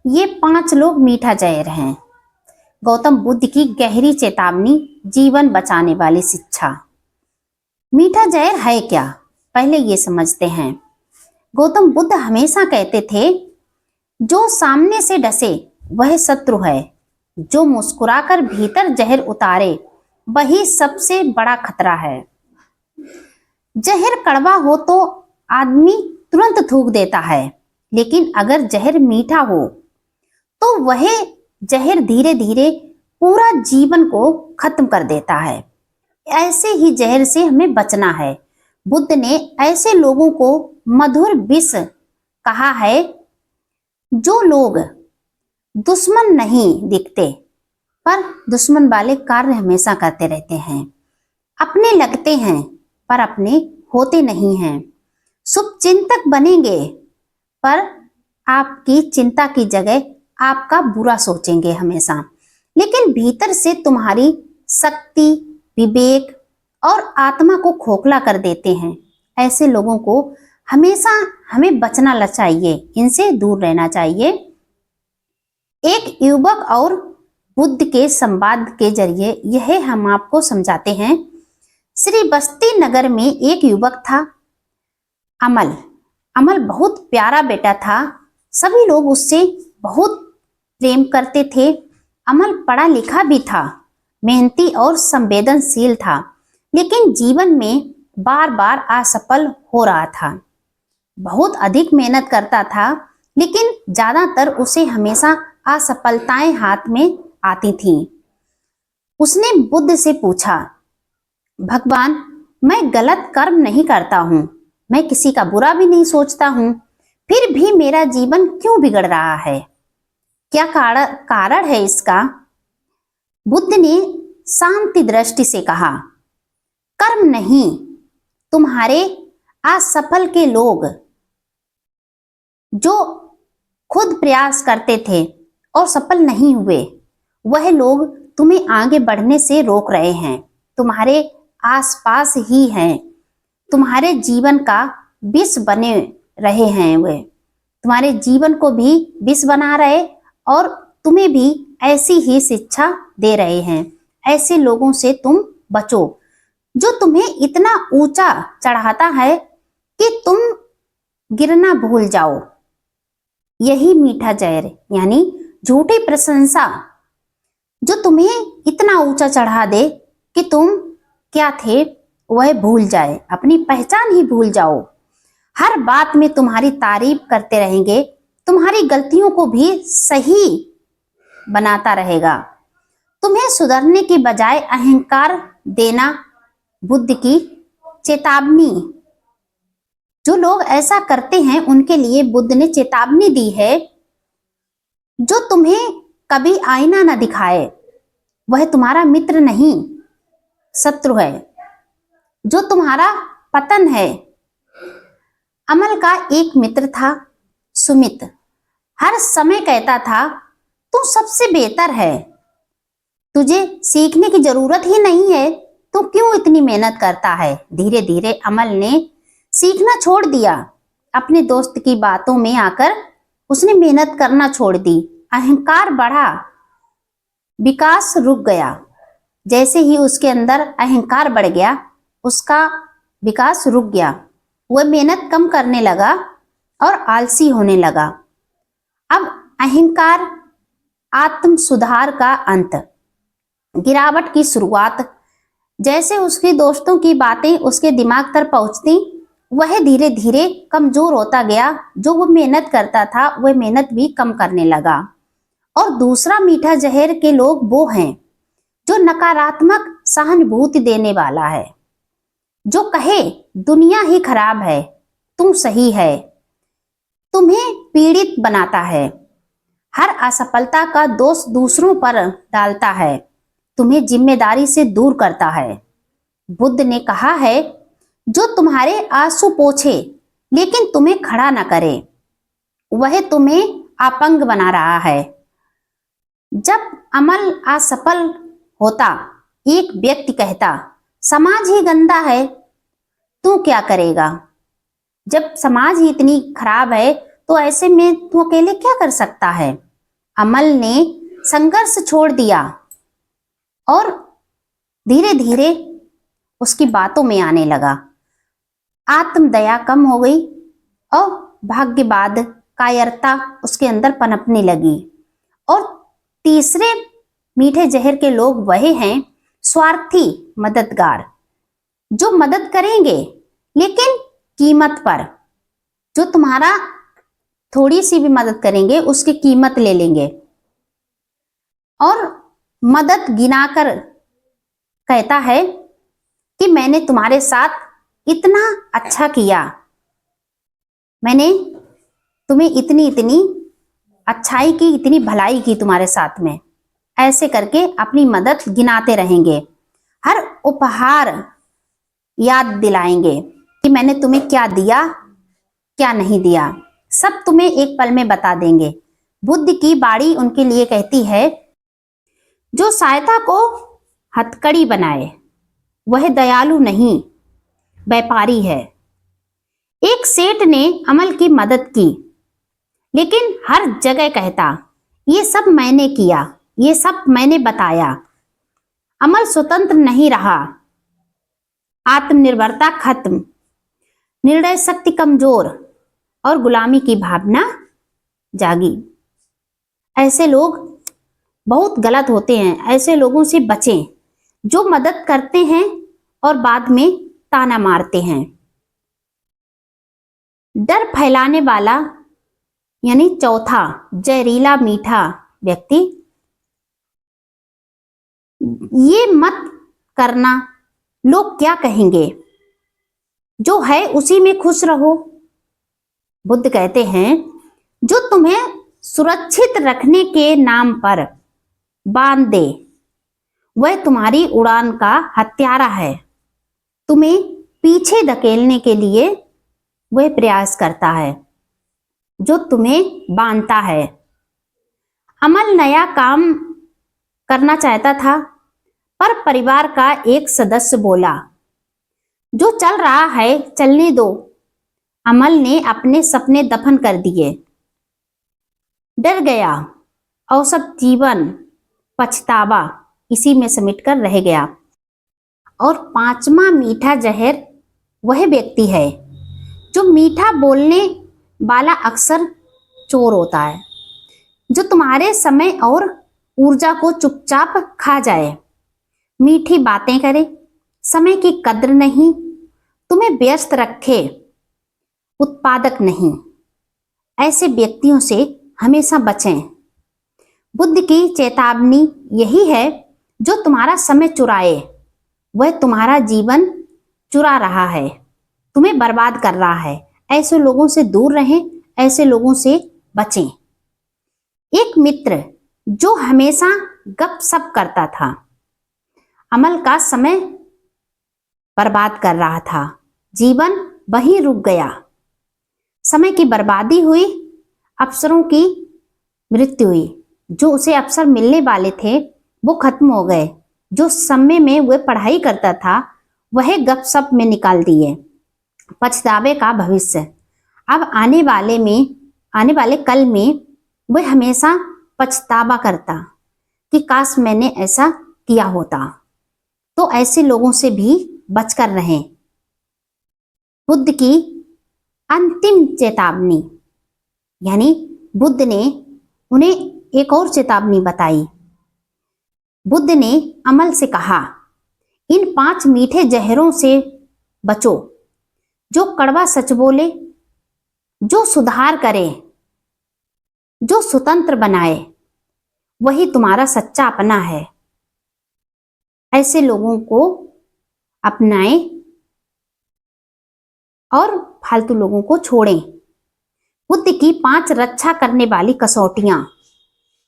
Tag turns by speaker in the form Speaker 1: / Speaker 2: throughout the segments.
Speaker 1: ये 5 लोग मीठा जहर हैं। गौतम बुद्ध की गहरी चेतावनी, जीवन बचाने वाली शिक्षा। मीठा जहर है क्या, पहले ये समझते हैं। गौतम बुद्ध हमेशा कहते थे, जो सामने से डसे वह शत्रु है, जो मुस्कुराकर भीतर जहर उतारे वही सबसे बड़ा खतरा है। जहर कड़वा हो तो आदमी तुरंत थूक देता है, लेकिन अगर जहर मीठा हो तो वह जहर धीरे धीरे पूरा जीवन को खत्म कर देता है। ऐसे ही जहर से हमें बचना है। बुद्ध ने ऐसे लोगों को मधुर विष कहा है, जो लोग दुश्मन नहीं दिखते पर दुश्मन वाले कार्य हमेशा करते रहते हैं, अपने लगते हैं पर अपने होते नहीं हैं, शुभ चिंतक बनेंगे पर आपकी चिंता की जगह आपका बुरा सोचेंगे हमेशा, लेकिन भीतर से तुम्हारी शक्ति, विवेक और आत्मा को खोखला कर देते हैं। ऐसे लोगों को हमेशा हमें बचना चाहिए, इनसे दूर रहना चाहिए। एक युवक और बुद्ध के संवाद के जरिए यह हम आपको समझाते हैं। श्री बस्ती नगर में एक युवक था, अमल। अमल बहुत प्यारा बेटा था, सभी लोग उससे बहुत प्रेम करते थे। अमल पढ़ा लिखा भी था, मेहनती और संवेदनशील था, लेकिन जीवन में बार बार असफल हो रहा था। बहुत अधिक मेहनत करता था, लेकिन ज्यादातर उसे हमेशा असफलताएं हाथ में आती थीं। उसने बुद्ध से पूछा, भगवान, मैं गलत कर्म नहीं करता हूँ, मैं किसी का बुरा भी नहीं सोचता हूँ, फिर भी मेरा जीवन क्यों बिगड़ रहा है? क्या कारण है इसका? बुद्ध ने शांति दृष्टि से कहा, कर्म नहीं, तुम्हारे असफल के लोग जो खुद प्रयास करते थे और सफल नहीं हुए, वह लोग तुम्हें आगे बढ़ने से रोक रहे हैं, तुम्हारे आसपास ही हैं, तुम्हारे जीवन का विष बने रहे हैं, वे तुम्हारे जीवन को भी विष बना रहे और तुम्हें भी ऐसी ही शिक्षा दे रहे हैं। ऐसे लोगों से तुम बचो, जो तुम्हें इतना ऊंचा चढ़ाता है कि तुम गिरना भूल जाओ। यही मीठा जहर यानी झूठी प्रशंसा, जो तुम्हें इतना ऊंचा चढ़ा दे कि तुम क्या थे वह भूल जाए, अपनी पहचान ही भूल जाओ। हर बात में तुम्हारी तारीफ करते रहेंगे, तुम्हारी गलतियों को भी सही बनाता रहेगा। तुम्हें सुधरने की बजाय अहंकार देना बुद्ध की चेतावनी। जो लोग ऐसा करते हैं उनके लिए बुद्ध ने चेतावनी दी है, जो तुम्हें कभी आईना न दिखाए वह तुम्हारा मित्र नहीं, शत्रु है, जो तुम्हारा पतन है। अमल का एक मित्र था, सुमित। हर समय कहता था, तू सबसे बेहतर है, तुझे सीखने की जरूरत ही नहीं है, तू क्यों इतनी मेहनत करता है? धीरे धीरे अमल ने सीखना छोड़ दिया। अपने दोस्त की बातों में आकर उसने मेहनत करना छोड़ दी। अहंकार बढ़ा, विकास रुक गया। जैसे ही उसके अंदर अहंकार बढ़ गया, उसका विकास रुक गया। वह मेहनत कम करने लगा और आलसी होने लगा। अब अहंकार, आत्म सुधार का अंत, गिरावट की शुरुआत। जैसे उसके दोस्तों की बातें उसके दिमाग तक पहुंचती, वह धीरे धीरे कमजोर होता गया। जो वो मेहनत करता था वह मेहनत भी कम करने लगा। और दूसरा मीठा जहर के लोग वो हैं जो नकारात्मक सहानुभूति देने वाला है, जो कहे दुनिया ही खराब है, तुम सही है, तुम्हें पीड़ित बनाता है, हर असफलता का दोष दूसरों पर डालता है, तुम्हें जिम्मेदारी से दूर करता है। बुद्ध ने कहा है, जो तुम्हारे आंसू पोंछे लेकिन तुम्हें खड़ा न करे, वह तुम्हें अपंग बना रहा है। जब अमल असफल होता, एक व्यक्ति कहता, समाज ही गंदा है, तू क्या करेगा? जब समाज ही इतनी खराब है तो ऐसे में तू अकेले क्या कर सकता है? अमल ने संघर्ष छोड़ दिया और धीरे धीरे उसकी बातों में आने लगा। आत्मदया कम हो गई और भाग्यवाद, कायरता उसके अंदर पनपने लगी। और तीसरे मीठे जहर के लोग वही हैं स्वार्थी मददगार, जो मदद करेंगे लेकिन कीमत पर, जो तुम्हारा थोड़ी सी भी मदद करेंगे उसकी कीमत ले लेंगे और मदद गिनाकर कहता है कि मैंने तुम्हारे साथ इतना अच्छा किया, मैंने तुम्हें इतनी इतनी अच्छाई की, इतनी भलाई की तुम्हारे साथ में। ऐसे करके अपनी मदद गिनाते रहेंगे, हर उपहार याद दिलाएंगे कि मैंने तुम्हें क्या दिया क्या नहीं दिया, सब तुम्हें एक पल में बता देंगे। बुद्ध की बाणी उनके लिए कहती है, जो सहायता को हथकड़ी बनाए वह दयालु नहीं, व्यापारी है। एक सेठ ने अमल की मदद की, लेकिन हर जगह कहता, ये सब मैंने किया, ये सब मैंने बताया। अमल स्वतंत्र नहीं रहा, आत्मनिर्भरता खत्म, निर्णय शक्ति कमजोर और गुलामी की भावना जागी। ऐसे लोग बहुत गलत होते हैं, ऐसे लोगों से बचें जो मदद करते हैं और बाद में ताना मारते हैं। डर फैलाने वाला यानी चौथा जहरीला मीठा व्यक्ति, ये मत करना, लोग क्या कहेंगे, जो है उसी में खुश रहो। बुद्ध कहते हैं, जो तुम्हें सुरक्षित रखने के नाम पर बांध दे वह तुम्हारी उड़ान का हत्यारा है। तुम्हें पीछे धकेलने के लिए वह प्रयास करता है जो तुम्हें बांधता है। अमल नया काम करना चाहता था, पर परिवार का एक सदस्य बोला, जो चल रहा है चलने दो। अमल ने अपने सपने दफन कर दिए, डर गया और सब जीवन पछतावा इसी में सिमटकर रह गया। और पांचवा मीठा जहर वह व्यक्ति है जो मीठा बोलने वाला अक्सर चोर होता है, जो तुम्हारे समय और ऊर्जा को चुपचाप खा जाए, मीठी बातें करे, समय की कद्र नहीं, तुम्हें व्यस्त रखे, उत्पादक नहीं। ऐसे व्यक्तियों से हमेशा बचें। बुद्ध की चेतावनी यही है, जो तुम्हारा समय चुराए वह तुम्हारा जीवन चुरा रहा है, तुम्हें बर्बाद कर रहा है। ऐसे लोगों से दूर रहें, ऐसे लोगों से बचें। एक मित्र जो हमेशा गपशप करता था, अमल का समय बर्बाद कर रहा था, जीवन वहीं रुक गया। समय की बर्बादी हुई, अवसरों की मृत्यु हुई। जो उसे अवसर मिलने वाले थे वो खत्म हो गए। जो समय में वह पढ़ाई करता था वह गपशप में निकाल दिए। पछतावे का भविष्य। अब आने वाले कल में वह हमेशा पछतावा करता कि काश मैंने ऐसा किया होता। तो ऐसे लोगों से भी बचकर रहें। बुद्ध की अंतिम चेतावनी, यानी बुद्ध ने उन्हें एक और चेतावनी बताई। बुद्ध ने अमल से कहा, इन 5 मीठे जहरों से बचो, जो कड़वा सच बोले, जो सुधार करे, जो स्वतंत्र बनाए, वही तुम्हारा सच्चा अपना है। ऐसे लोगों को अपनाएं और फालतू लोगों को छोड़ें। बुद्ध की 5 रक्षा करने वाली कसौटियां।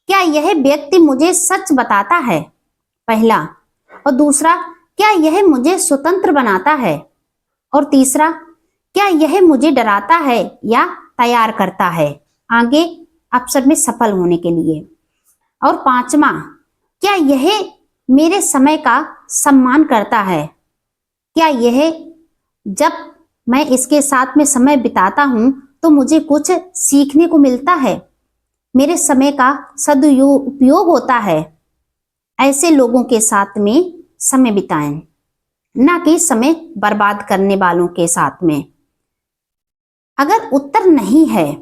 Speaker 1: क्या यह व्यक्ति मुझे सच बताता है? पहला। और दूसरा, क्या यह मुझे स्वतंत्र बनाता है? और तीसरा, क्या यह मुझे डराता है या तैयार करता है आगे अवसर में सफल होने के लिए? और 5वां, क्या यह मेरे समय का सम्मान करता है? क्या यह जब मैं इसके साथ में समय बिताता हूं तो मुझे कुछ सीखने को मिलता है? मेरे समय का सदुपयोग होता है, ऐसे लोगों के साथ में समय बिताएं, ना कि समय बर्बाद करने वालों के साथ में। अगर उत्तर नहीं है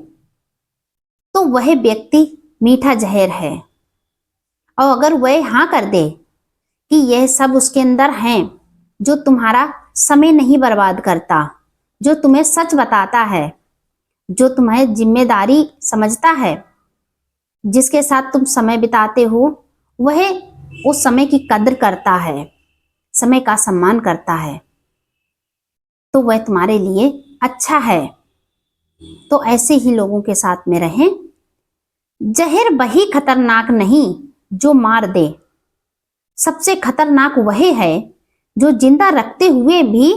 Speaker 1: तो वह व्यक्ति मीठा जहर है, और अगर वह हाँ कर दे कि यह सब उसके अंदर है, जो तुम्हारा समय नहीं बर्बाद करता, जो तुम्हें सच बताता है, जो तुम्हें जिम्मेदारी समझता है, जिसके साथ तुम समय बिताते हो, वह उस समय की कद्र करता है, समय का सम्मान करता है, तो वह तुम्हारे लिए अच्छा है। तो ऐसे ही लोगों के साथ में रहें। जहर वही खतरनाक नहीं जो मार दे, सबसे खतरनाक वह है जो जिंदा रखते हुए भी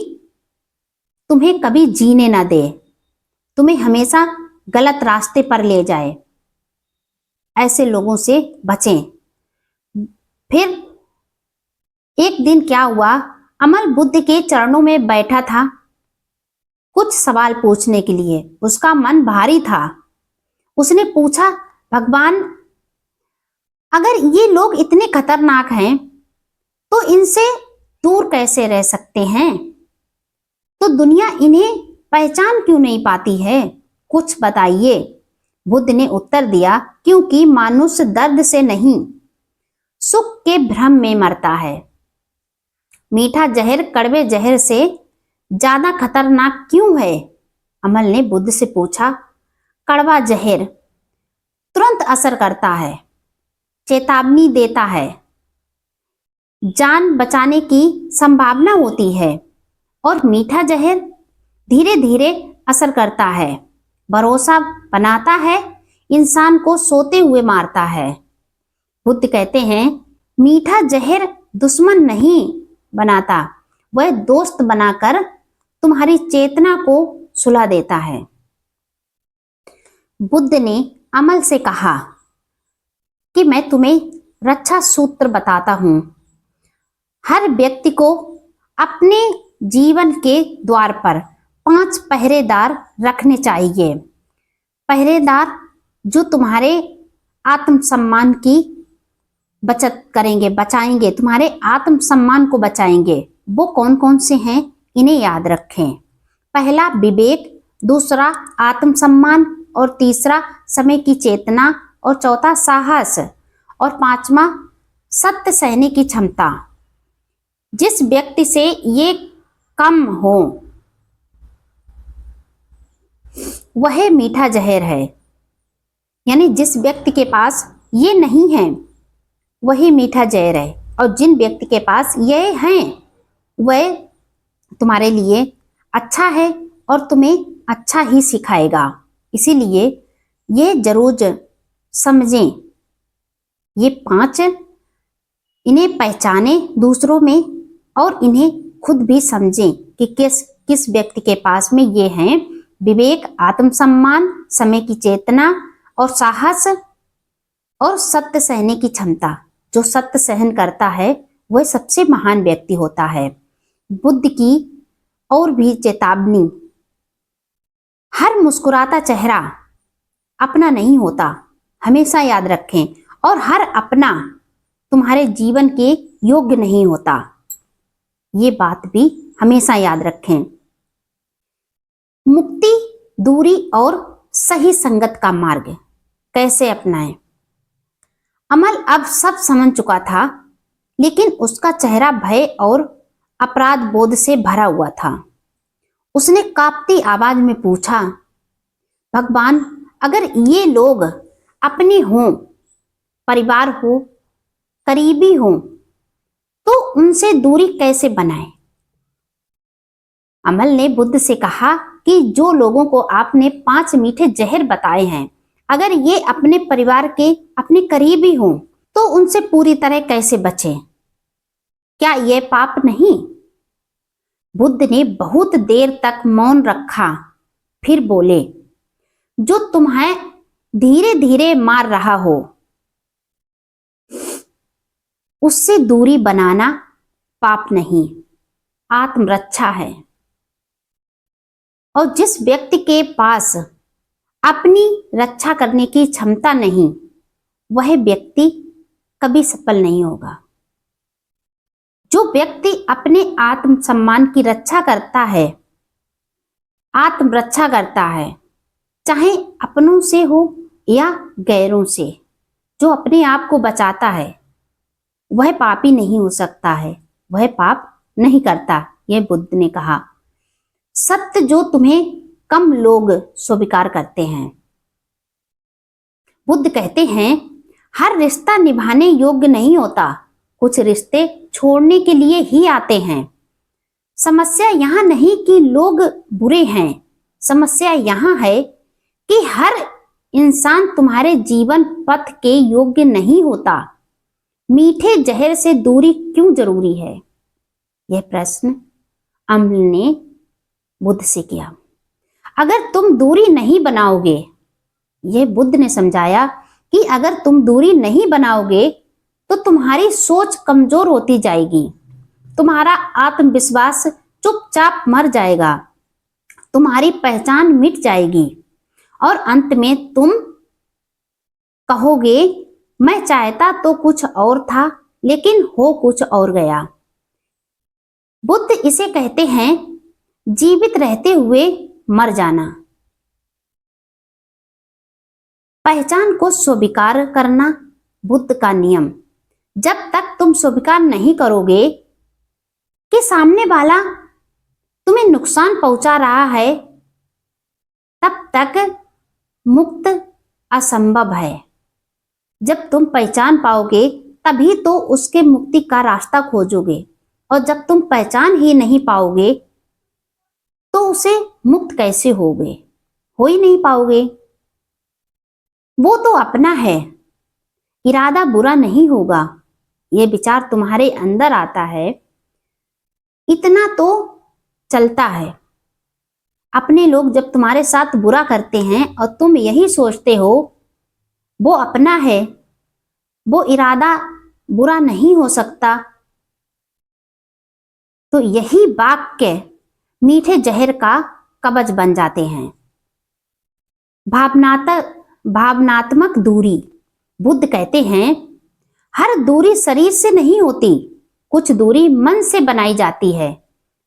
Speaker 1: तुम्हें कभी जीने ना दे, तुम्हें हमेशा गलत रास्ते पर ले जाए। ऐसे लोगों से बचें। फिर एक दिन क्या हुआ, अमल बुद्ध के चरणों में बैठा था कुछ सवाल पूछने के लिए। उसका मन भारी था। उसने पूछा, भगवान, अगर ये लोग इतने खतरनाक हैं तो इनसे दूर कैसे रह सकते हैं? तो दुनिया इन्हें पहचान क्यों नहीं पाती है? कुछ बताइए। बुद्ध ने उत्तर दिया, क्योंकि मानुष्य दर्द से नहीं, सुख के भ्रम में मरता है। मीठा जहर कड़वे जहर से ज्यादा खतरनाक क्यों है? अमल ने बुद्ध से पूछा। कड़वा जहर तुरंत असर करता है, चेतावनी देता है, जान बचाने की संभावना होती है, और मीठा जहर धीरे धीरे असर करता है, भरोसा बनाता है, इंसान को सोते हुए मारता है। बुद्ध कहते हैं, मीठा जहर दुश्मन नहीं बनाता, वह दोस्त बनाकर तुम्हारी चेतना को सुला देता है। बुद्ध ने अमल से कहा कि मैं तुम्हें रक्षा सूत्र बताता हूं। हर व्यक्ति को अपने जीवन के द्वार पर 5 पहरेदार रखने चाहिए। पहरेदार जो तुम्हारे आत्मसम्मान की बचत करेंगे, बचाएंगे, तुम्हारे आत्मसम्मान को बचाएंगे। वो कौन कौन से हैं, इन्हें याद रखें। पहला विवेक, दूसरा आत्मसम्मान, और तीसरा समय की चेतना, और चौथा साहस, और पांचवा सत्य सहने की क्षमता। जिस व्यक्ति से ये कम हो वह मीठा जहर है। यानी जिस व्यक्ति के पास ये नहीं है वही मीठा जहर है, और जिन व्यक्ति के पास ये है वह तुम्हारे लिए अच्छा है और तुम्हें अच्छा ही सिखाएगा। इसीलिए ये जरूर समझें, ये 5 इन्हें पहचाने दूसरों में, और इन्हें खुद भी समझें कि किस व्यक्ति के पास में ये हैं। विवेक, आत्मसम्मान, समय की चेतना, और साहस, और सत्य सहने की क्षमता। जो सत्य सहन करता है वह सबसे महान व्यक्ति होता है। बुद्ध की और भी चेतावनी, हर मुस्कुराता चेहरा अपना नहीं होता, हमेशा याद रखें। और हर अपना तुम्हारे जीवन के योग्य नहीं होता, ये बात भी हमेशा याद रखें। मुक्ति, दूरी और सही संगत का मार्ग कैसे अपनाएं? अमल अब सब समझ चुका था, लेकिन उसका चेहरा भय और अपराध बोध से भरा हुआ था। उसने कांपती आवाज में पूछा, भगवान, अगर ये लोग अपने हों, परिवार हो, करीबी हो, तो उनसे दूरी कैसे बनाएं? अमल ने बुद्ध से कहा कि जो लोगों को आपने 5 मीठे जहर बताए हैं, अगर ये अपने परिवार के अपने करीबी हों तो उनसे पूरी तरह कैसे बचें? क्या ये पाप नहीं? बुद्ध ने बहुत देर तक मौन रखा, फिर बोले, जो तुम्हें धीरे धीरे मार रहा हो उससे दूरी बनाना पाप नहीं, आत्मरक्षा है। और जिस व्यक्ति के पास अपनी रक्षा करने की क्षमता नहीं, वह व्यक्ति कभी सफल नहीं होगा। जो व्यक्ति अपने आत्मसम्मान की रक्षा करता है, आत्मरक्षा करता है, चाहे अपनों से हो या गैरों से, जो अपने आप को बचाता है, वह पापी नहीं हो सकता है, वह पाप नहीं करता। यह बुद्ध ने कहा। सत्य जो तुम्हें कम लोग स्वीकार करते हैं। बुद्ध कहते हैं, हर रिश्ता निभाने योग्य नहीं होता, कुछ रिश्ते छोड़ने के लिए ही आते हैं। समस्या यहां नहीं कि लोग बुरे हैं, समस्या यहां है कि हर इंसान तुम्हारे जीवन पथ के योग्य नहीं होता। मीठे जहर से दूरी क्यों जरूरी है? यह प्रश्न अम्ल ने बुद्ध से किया। अगर तुम दूरी नहीं बनाओगे, यह बुद्ध ने समझाया कि अगर तुम दूरी नहीं बनाओगे तो तुम्हारी सोच कमजोर होती जाएगी, तुम्हारा आत्मविश्वास चुपचाप मर जाएगा, तुम्हारी पहचान मिट जाएगी और अंत में तुम कहोगे, मैं चाहता तो कुछ और था लेकिन हो कुछ और गया। बुद्ध इसे कहते हैं जीवित रहते हुए मर जाना। पहचान को स्वीकार करना बुद्ध का नियम। जब तक तुम स्वीकार नहीं करोगे कि सामने वाला तुम्हें नुकसान पहुंचा रहा है, तब तक मुक्त असंभव है। जब तुम पहचान पाओगे तभी तो उसके मुक्ति का रास्ता खोजोगे, और जब तुम पहचान ही नहीं पाओगे तो उसे मुक्त कैसे होगे? हो ही नहीं पाओगे। वो तो अपना है, इरादा बुरा नहीं होगा, ये विचार तुम्हारे अंदर आता है, इतना तो चलता है। अपने लोग जब तुम्हारे साथ बुरा करते हैं और तुम यही सोचते हो वो अपना है, वो इरादा बुरा नहीं हो सकता, तो यही वाक्य मीठे जहर का कवच बन जाते हैं। भावनात्मक दूरी। बुद्ध कहते हैं, हर दूरी शरीर से नहीं होती, कुछ दूरी मन से बनाई जाती है।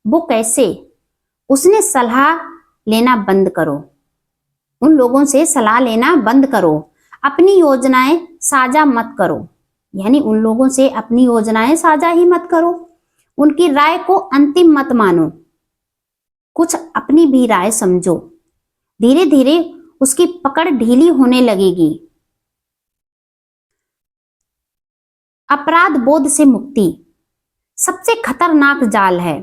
Speaker 1: वो कैसे? उसने सलाह लेना बंद करो, उन लोगों से सलाह लेना बंद करो, अपनी योजनाएं साझा मत करो, यानी उन लोगों से अपनी योजनाएं साझा ही मत करो, उनकी राय को अंतिम मत मानो, कुछ अपनी भी राय समझो। धीरे धीरे उसकी पकड़ ढीली होने लगेगी। अपराध बोध से मुक्ति सबसे खतरनाक जाल है।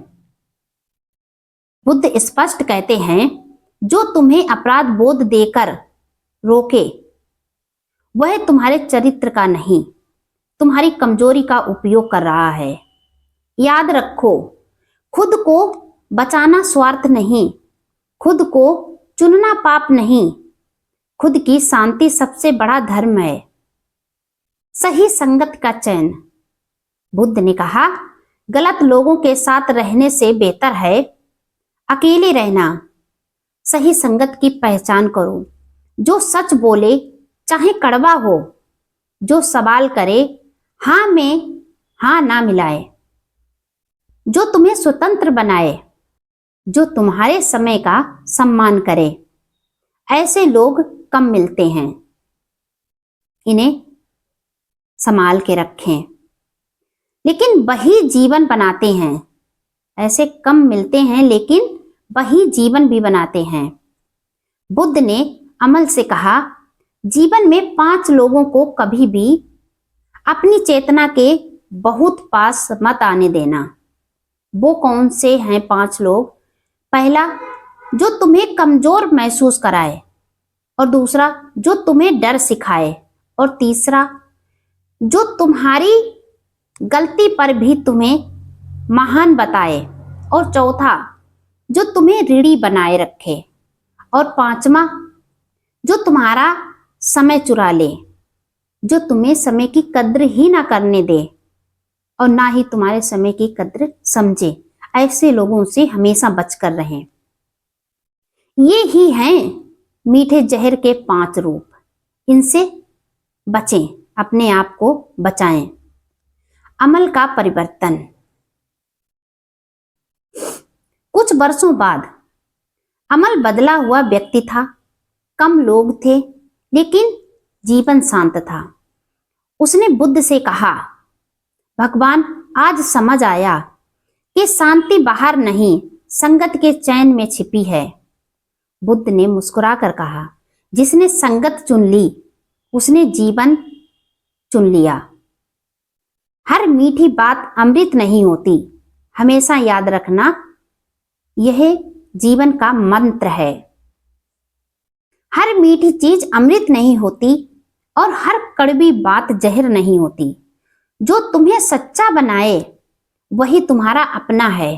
Speaker 1: बुद्ध स्पष्ट कहते हैं, जो तुम्हें अपराध बोध देकर रोके वह तुम्हारे चरित्र का नहीं, तुम्हारी कमजोरी का उपयोग कर रहा है। याद रखो, खुद को बचाना स्वार्थ नहीं, खुद को चुनना पाप नहीं, खुद की शांति सबसे बड़ा धर्म है। सही संगत का चयन। बुद्ध ने कहा, गलत लोगों के साथ रहने से बेहतर है अकेले रहना। सही संगत की पहचान करो, जो सच बोले चाहे कड़वा हो, जो सवाल करे हां में हां ना मिलाए, जो तुम्हें स्वतंत्र बनाए, जो तुम्हारे समय का सम्मान करे। ऐसे लोग कम मिलते हैं, इन्हें संभाल के रखें, लेकिन वही जीवन बनाते हैं। ऐसे कम मिलते हैं लेकिन वही जीवन भी बनाते हैं। बुद्ध ने अमल से कहा, जीवन में 5 लोगों को कभी भी अपनी चेतना के बहुत पास मत आने देना। वो कौन से हैं 5 लोग? पहला, जो तुम्हें कमजोर महसूस कराए, और दूसरा, जो तुम्हें डर सिखाए, और तीसरा, जो तुम्हारी गलती पर भी तुम्हें महान बताए, और चौथा, जो तुम्हें ऋणी बनाए रखे, और पांचवा, जो तुम्हारा समय चुरा ले, जो तुम्हें समय की कद्र ही ना करने दे और ना ही तुम्हारे समय की कद्र समझे। ऐसे लोगों से हमेशा बचकर रहें। ये ही हैं मीठे जहर के 5 रूप, इनसे बचें, अपने आप को बचाएं। अमल का परिवर्तन। कुछ वर्षों बाद अमल बदला हुआ व्यक्ति था। कम लोग थे लेकिन जीवन शांत था। उसने बुद्ध से कहा, भगवान, आज समझ आया कि शांति बाहर नहीं, संगत के चैन में छिपी है। बुद्ध ने मुस्कुराकर कहा, जिसने संगत चुन ली उसने जीवन चुन लिया। हर मीठी बात अमृत नहीं होती, हमेशा याद रखना, यह जीवन का मंत्र है। हर मीठी चीज अमृत नहीं होती और हर कड़वी बात जहर नहीं होती। जो तुम्हें सच्चा बनाए वही तुम्हारा अपना है,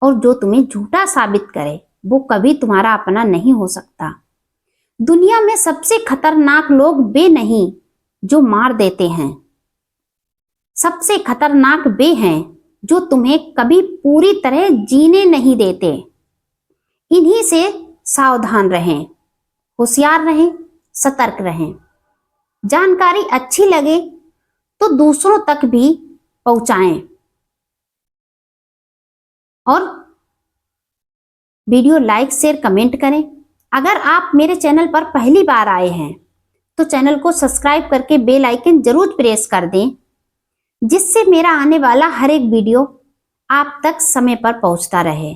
Speaker 1: और जो तुम्हें झूठा साबित करे वो कभी तुम्हारा अपना नहीं हो सकता। दुनिया में सबसे खतरनाक लोग वे नहीं जो मार देते हैं, सबसे खतरनाक वे हैं जो तुम्हें कभी पूरी तरह जीने नहीं देते। इन्हीं से सावधान रहें, होशियार रहें, सतर्क रहें। जानकारी अच्छी लगे तो दूसरों तक भी पहुंचाएं और वीडियो लाइक, शेयर, कमेंट करें। अगर आप मेरे चैनल पर पहली बार आए हैं तो चैनल को सब्सक्राइब करके बेल आइकन जरूर प्रेस कर दें, जिससे मेरा आने वाला हर एक वीडियो आप तक समय पर पहुंचता रहे।